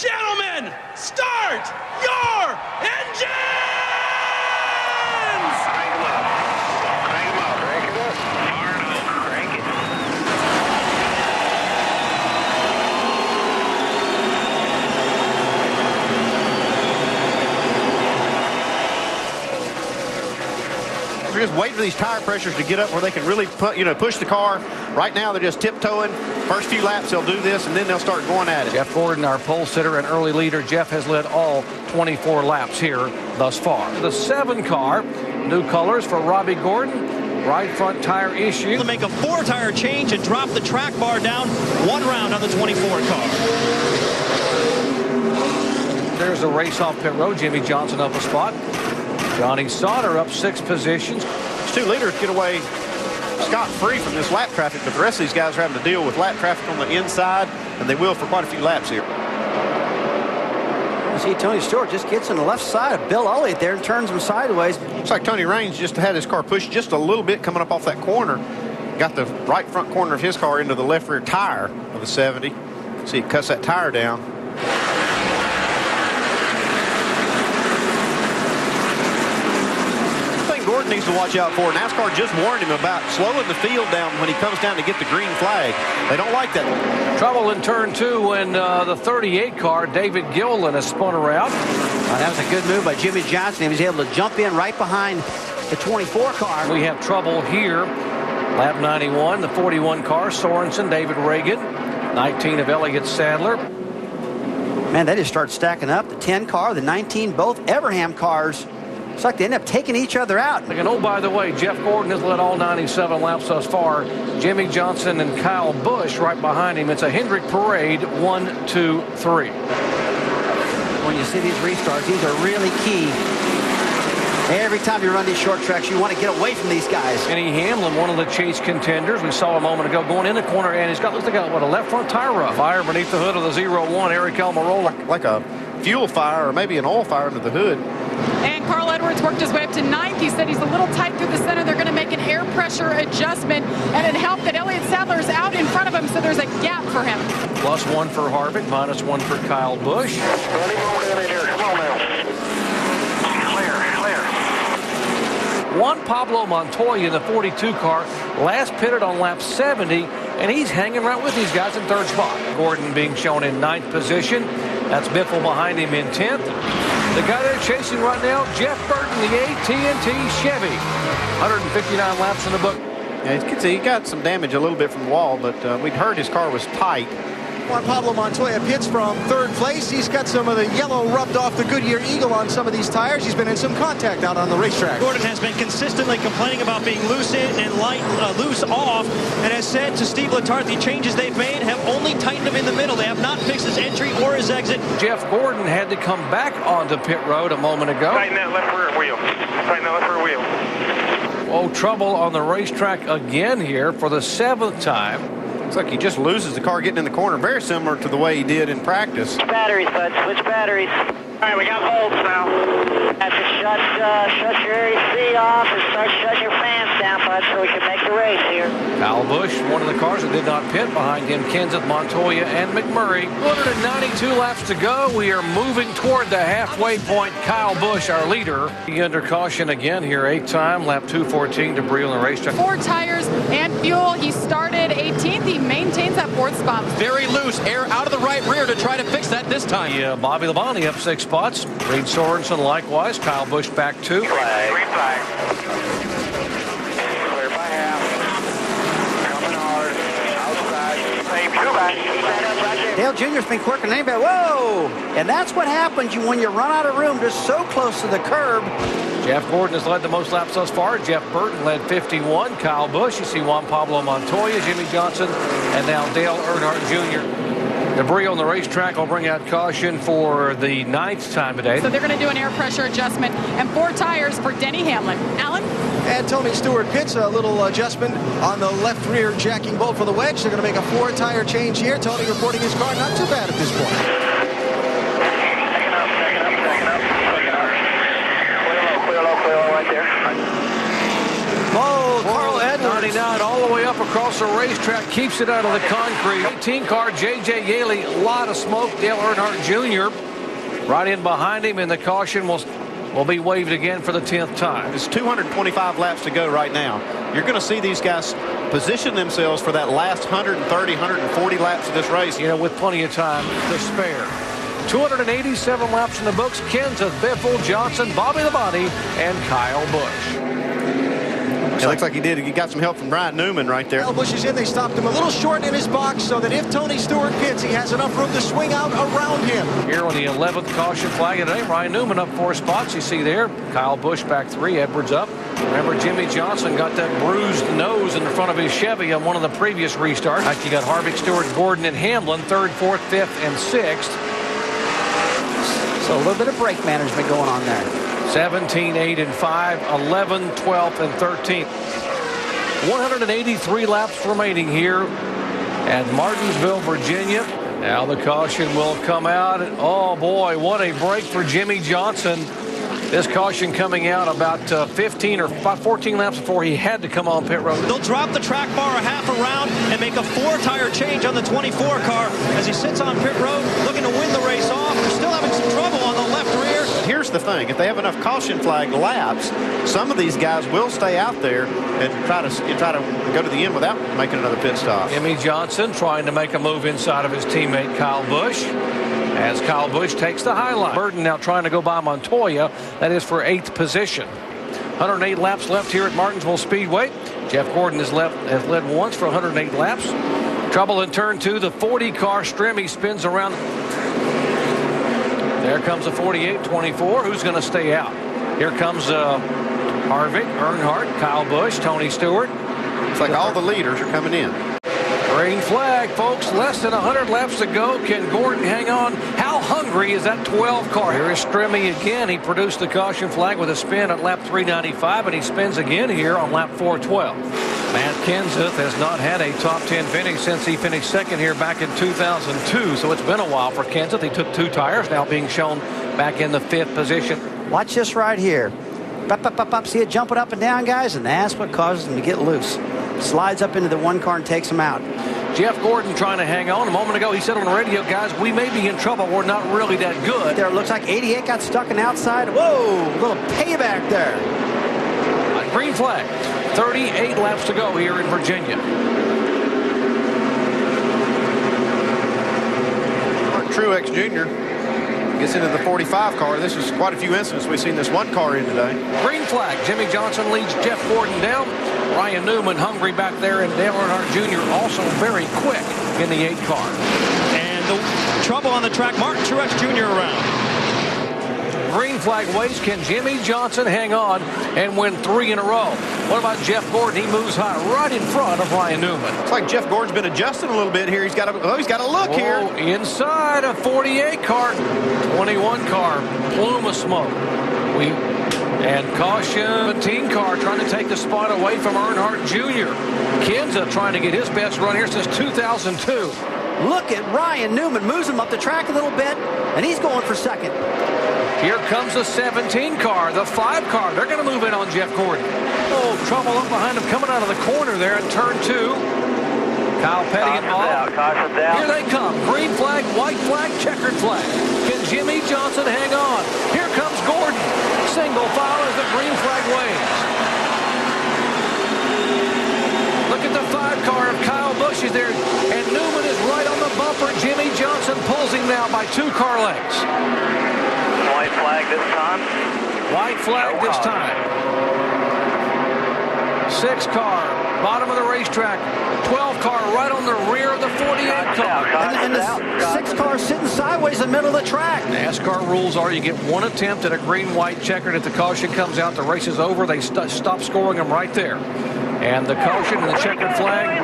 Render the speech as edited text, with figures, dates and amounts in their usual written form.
Gentlemen, start your engines! Crank them up. Crank them up. Crank it up. Arnold, crank it. They're just waiting for these tire pressures to get up where they can really push the car. Right now they're just tiptoeing. First few laps they'll do this and then they'll start going at it. Jeff Gordon, our pole sitter and early leader. Jeff has led all 24 laps here thus far. The 7 car, new colors for Robbie Gordon. Right front tire issue. To make a 4-tire change and drop the track bar down 1 round on the 24 car. There's a race off pit road. Jimmy Johnson up a spot. Johnny Sauter up 6 positions. These 2 leaders get away scot-free from this lap traffic, but the rest of these guys are having to deal with lap traffic on the inside, and they will for quite a few laps here. You see Tony Stewart just gets on the left side of Bill Elliott there and turns him sideways. Looks like Tony Raines just had his car pushed just a little bit coming up off that corner. Got the right front corner of his car into the left rear tire of the 70. See, it cuts that tire down. Gordon needs to watch out for. NASCAR just warned him about slowing the field down when he comes down to get the green flag. They don't like that. Trouble in turn 2 when the 38 car, David Gilliland, has spun around. That was a good move by Jimmy Johnson. He was able to jump in right behind the 24 car. We have trouble here. Lap 91, the 41 car, Sorensen, David Reagan. 19 of Elliott Sadler. Man, they just start stacking up. The 10 car, the 19, both Everham cars. It's like they end up taking each other out. And oh, by the way, Jeff Gordon has led all 97 laps thus far. Jimmy Johnson and Kyle Busch right behind him. It's a Hendrick parade, 1, 2, 3. When you see these restarts, these are really key. Every time you run these short tracks, you want to get away from these guys. Denny Hamlin, one of the chase contenders. We saw a moment ago going in the corner, and he's got, looks like a left front tire rub. Fire beneath the hood of the 01, Eric Almirola. Like a fuel fire or maybe an oil fire under the hood. And Carl Edwards worked his way up to 9th. He said he's a little tight through the center. They're going to make an air pressure adjustment, and it helped that Elliott Sadler is out in front of him, so there's a gap for him. +1 for Harvick, -1 for Kyle Busch. Juan Pablo Montoya in the 42 car, last pitted on lap 70, and he's hanging right with these guys in 3rd spot. Gordon being shown in 9th position. That's Biffle behind him in 10th. The guy they're chasing right now, Jeff Burton, the AT&T Chevy. 159 laps in the book. Yeah, you can see he got some damage a little bit from the wall, but we'd heard his car was tight. Juan Pablo Montoya pits from 3rd place. He's got some of the yellow rubbed off the Goodyear Eagle on some of these tires. He's been in some contact out on the racetrack. Gordon has been consistently complaining about being loose in and loose off, and has said to Steve Letarte the changes they've made have only tightened him in the middle. They have not fixed his entry or his exit. Jeff Gordon had to come back onto pit road a moment ago. Tighten that left rear wheel. Tighten that left rear wheel. Oh, trouble on the racetrack again here for the 7th time. Looks like he just loses the car getting in the corner, very similar to the way he did in practice. Switch batteries, bud. Switch batteries. All right, we got volts now. Have to shut your AC off and start shutting your fans down, bud, so we can make the race here. Kyle Busch, one of the cars that did not pit. Behind him, Kenseth, Montoya, and McMurray. 292 laps to go. We are moving toward the halfway point. Kyle Busch, our leader. He under caution again here, 8th time. Lap 2:14, debris on the racetrack. 4 tires and fuel. He started 18th. He maintains that 4th spot. Very loose. Air out of the right rear to try to fix that this time. Yeah, Bobby Labonte up 6 spots. Reed Sorensen likewise. Kyle Busch back 2. Green flag. Clear by half. Coming hard. Outside. Same 2 back. Dale Jr.'s been quicker than anybody. Whoa! And that's what happens when you run out of room just so close to the curb. Jeff Gordon has led the most laps thus far. Jeff Burton led 51. Kyle Busch. You see Juan Pablo Montoya, Jimmy Johnson, and now Dale Earnhardt Jr. Debris on the racetrack will bring out caution for the 9th time today. So they're going to do an air pressure adjustment and 4 tires for Denny Hamlin. Alan? And Tony Stewart pits a little adjustment on the left rear jacking bolt for the wedge. They're going to make a 4-tire change here. Tony reporting his car not too bad at this point. Taking up. Clear low right there. Oh, Carl Edwards. 99 all the way up across the racetrack, keeps it out of the concrete. 18 car, J.J. Yaley, a lot of smoke. Dale Earnhardt Jr. right in behind him, and the caution will be waved again for the 10th time. It's 225 laps to go right now. You're going to see these guys position themselves for that last 130, 140 laps of this race. You know, with plenty of time to spare. 287 laps in the books. Kenseth, Biffle, Johnson, Bobby the Body, and Kyle Busch. It looks like he got some help from Brian Newman right there. Kyle Busch is in. They stopped him a little short in his box so that if Tony Stewart pits, he has enough room to swing out around him. Here on the 11th caution flag today, Ryan Newman up 4 spots. You see there, Kyle Busch back 3, Edwards up. Remember, Jimmy Johnson got that bruised nose in the front of his Chevy on one of the previous restarts. You got Harvick, Stewart, Gordon, and Hamlin, 3rd, 4th, 5th, and 6th. So a little bit of brake management going on there. 17, 8, and 5, 11, 12, and 13. 183 laps remaining here at Martinsville, Virginia. Now the caution will come out. Oh, boy, what a break for Jimmy Johnson. This caution coming out about 15 or 14 laps before he had to come on pit road. They'll drop the track bar a half around and make a 4-tire change on the 24 car as he sits on pit road looking to win the race off. They're still having some trouble on the left rear. Here's the thing. If they have enough caution flag laps, some of these guys will stay out there and try to go to the end without making another pit stop. Jimmy Johnson trying to make a move inside of his teammate Kyle Busch. As Kyle Busch takes the high line. Burton now trying to go by Montoya. That is for 8th position. 108 laps left here at Martinsville Speedway. Jeff Gordon has led once for 108 laps. Trouble in turn 2. The 40 car Stremme spins around. There comes a 48-24. Who's going to stay out? Here comes Harvick, Earnhardt, Kyle Busch, Tony Stewart. It's like all the leaders are coming in. Green flag, folks. Less than 100 laps to go. Can Gordon hang on? How hungry is that 12 car? Here is Stremme again. He produced the caution flag with a spin at lap 395, and he spins again here on lap 412. Matt Kenseth has not had a top 10 finish since he finished 2nd here back in 2002, so it's been a while for Kenseth. He took 2 tires, now being shown back in the 5th position. Watch this right here. Up. See it jumping up and down, guys, and that's what causes him to get loose. Slides up into the 1 car and takes him out. Jeff Gordon trying to hang on. A moment ago, he said on the radio, guys, we may be in trouble. We're not really that good. There, looks like 88 got stuck on the outside. Whoa, a little payback there. Green flag. 38 laps to go here in Virginia. Mark Truex Jr. gets into the 45 car. This is quite a few incidents we've seen this 1 car in today. Green flag. Jimmy Johnson leads Jeff Gordon down. Ryan Newman hungry back there, and Dale Earnhardt Jr. also very quick in the 8 car. And the trouble on the track, Martin Truex Jr. around. Green flag waits. Can Jimmy Johnson hang on and win 3 in a row? What about Jeff Gordon? He moves high right in front of Ryan Newman. It's like Jeff Gordon's been adjusting a little bit here. He's got a look here. Inside a 48 car, 21 car, plume of smoke. And caution, 17 car trying to take the spot away from Earnhardt Jr. Kenseth trying to get his best run here since 2002. Look at Ryan Newman, moves him up the track a little bit, and he's going for 2nd. Here comes the 17 car, the 5 car. They're going to move in on Jeff Gordon. Oh, trouble up behind him coming out of the corner there in turn 2. Kyle Petty involved. Here they come. Green flag, white flag, checkered flag. Can Jimmy Johnson hang on? Here comes Gordon. Single file as the green flag waves. Look at the 5 car of Kyle Busch is there, and Newman is right on the bumper. Jimmy Johnson pulls him now by 2 car lengths. White flag this time. White flag this time. 6 car, bottom of the racetrack. 12 car right on the rear of the 48 car. And the 6 car sitting sideways in the middle of the track. NASCAR rules are you get 1 attempt at a green-white checkered. If the caution comes out, the race is over. They stop scoring them right there. And the caution and the checkered flag.